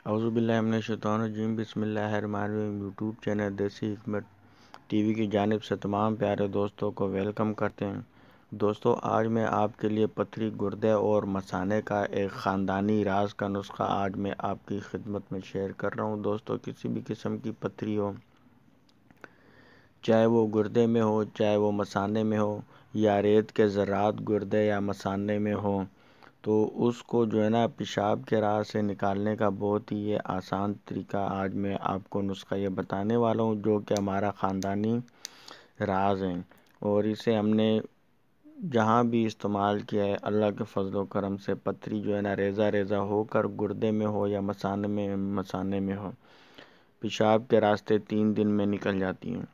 اعوذ باللہ من الشیطان الرجیم، بسم اللہ الرحمن الرحیم۔ یوٹیوب چینل دیسی حکمت ٹی وی کی جانب سے تمام پیارے دوستوں کو ویلکم کرتے ہیں۔ دوستو، آج میں آپ کے لیے پتھری، گردے اور مثانے کا ایک خاندانی راز کا نسخہ آج میں آپ کی خدمت میں شیئر کر رہا ہوں۔ دوستو، کسی بھی قسم کی پتھری ہو، چاہے وہ گردے میں ہو، چاہے وہ مثانے میں ہو، یا ریت کے ذرات گردے یا مثانے میں ہو، تو اس کو پیشاب کے راہ سے نکالنے کا بہت ہی آسان طریقہ آج میں آپ کو نسخہ یہ بتانے والا ہوں، جو کہ ہمارا خاندانی راز ہے، اور اسے ہم نے جہاں بھی استعمال کیا ہے، اللہ کے فضل و کرم سے پتھری ریزہ ریزہ ہو کر گردے میں ہو یا مثانے میں ہو، پیشاب کے راستے 3 دن میں نکل جاتی ہیں۔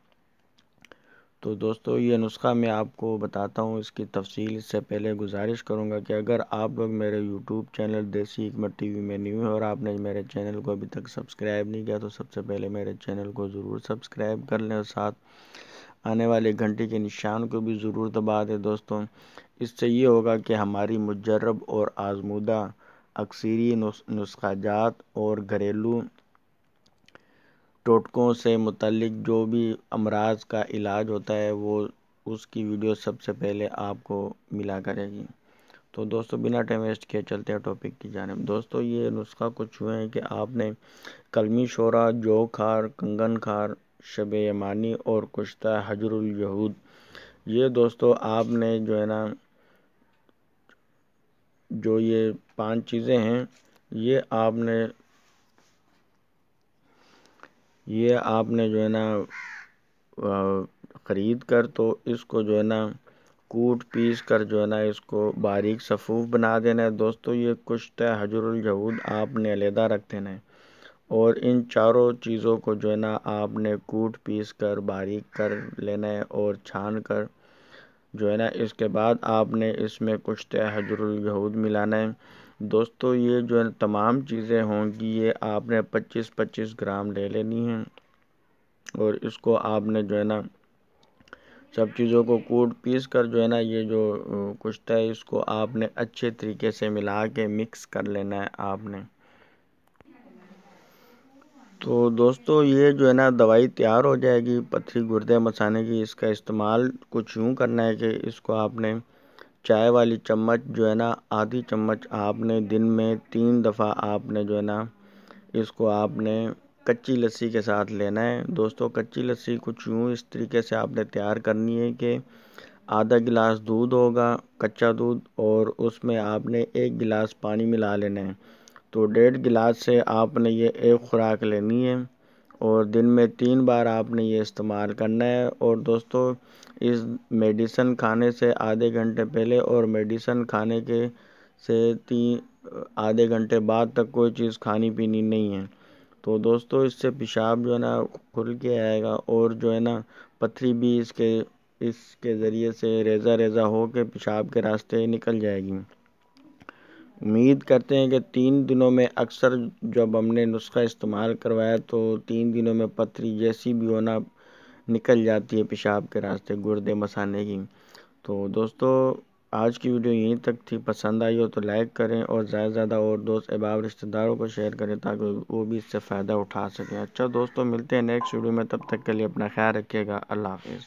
تو دوستو، یہ نسخہ میں آپ کو بتاتا ہوں، اس کی تفصیل اس سے پہلے گزارش کروں گا کہ اگر آپ لوگ میرے یوٹیوب چینل دیسی حکمت ٹی وی میں نیو ہیں اور آپ نے میرے چینل کو ابھی تک سبسکرائب نہیں کیا، تو سب سے پہلے میرے چینل کو ضرور سبسکرائب کر لیں اور ساتھ آنے والے گھنٹی کے نشان کو بھی ضرور دبا دیں۔ دوستوں، اس سے یہ ہوگا کہ ہماری مجرب اور آزمودہ اکثری نسخہ جات اور گھریلو ٹوٹکوں سے متعلق جو بھی امراض کا علاج ہوتا ہے، وہ اس کی ویڈیو سب سے پہلے آپ کو ملا کرے گی۔ تو دوستو، بنا ٹائم ویسٹ کیے چلتے ہیں ٹاپک کی جانب۔ دوستو، یہ نسخہ کچھ ہوئے ہیں کہ آپ نے کلمی شورا، جو خار، کنگن خار، شب یمانی اور کشتہ حجر الیہود، یہ دوستو آپ نے جو یہ 5 چیزیں ہیں، یہ آپ نے خرید کر تو اس کو کوٹ پیس کر اس کو باریک صفوف بنا دینا ہے۔ دوستو، یہ کشتہ حجر الیہود آپ نے علیحدہ رکھ دینا ہے، اور ان چاروں چیزوں کو آپ نے کوٹ پیس کر باریک کر لینا ہے اور چھان کر اس کے بعد آپ نے اس میں کشتہ حجر الیہود ملانا ہے۔ دوستو، یہ تمام چیزیں ہوں گی، یہ آپ نے 25-25 گرام لے لینی ہیں، اور اس کو آپ نے سب چیزوں کو کوٹ پیس کر یہ جو کشتہ ہے، اس کو آپ نے اچھے طریقے سے ملا کے مکس کر لینا ہے آپ نے۔ تو دوستو، یہ دوائی تیار ہو جائے گی پتھری، گردے، مثانے کی۔ اس کا استعمال کچھ یوں کرنا ہے کہ اس کو آپ نے چائے والی چمچ آدھی چمچ آپ نے دن میں 3 دفعہ آپ نے اس کو آپ نے کچی لسی کے ساتھ لینا ہے۔ دوستو، کچی لسی کچھ یوں اس طریقے سے آپ نے تیار کرنی ہے کہ آدھا گلاس دودھ ہوگا، کچا دودھ، اور اس میں آپ نے 1 گلاس پانی ملا لینا ہے۔ تو 1.5 گلاس سے آپ نے یہ 1 خوراک لینی ہے، اور دن میں 3 بار آپ نے یہ استعمال کرنا ہے۔ اور دوستو، اس میڈیسن کھانے سے آدھے گھنٹے پہلے اور میڈیسن کھانے سے آدھے گھنٹے بعد تک کوئی چیز کھانی پینی نہیں ہے۔ تو دوستو، اس سے پیشاب کھل کے آئے گا، اور پتھری بھی اس کے ذریعے سے ریزہ ریزہ ہو کے پیشاب کے راستے نکل جائے گی۔ امید کرتے ہیں کہ 3 دنوں میں، اکثر جب ہم نے نسخہ استعمال کروایا تو 3 دنوں میں پتھری جیسی بھی نکل جاتی ہے پیشاب کے راستے، گردے، مثانے کی۔ تو دوستو، آج کی ویڈیو یہیں تک تھی۔ پسند آئی ہو تو لائک کریں، اور زیادہ سے زیادہ اور دوست احباب رشتہ داروں کو شیئر کریں تاکہ وہ بھی اس سے فائدہ اٹھا سکیں۔ اچھا دوستو، ملتے ہیں نیکسٹ ویڈیو میں، تب تک کے لیے اپنا خیال رکھیے گا۔ اللہ حافظ۔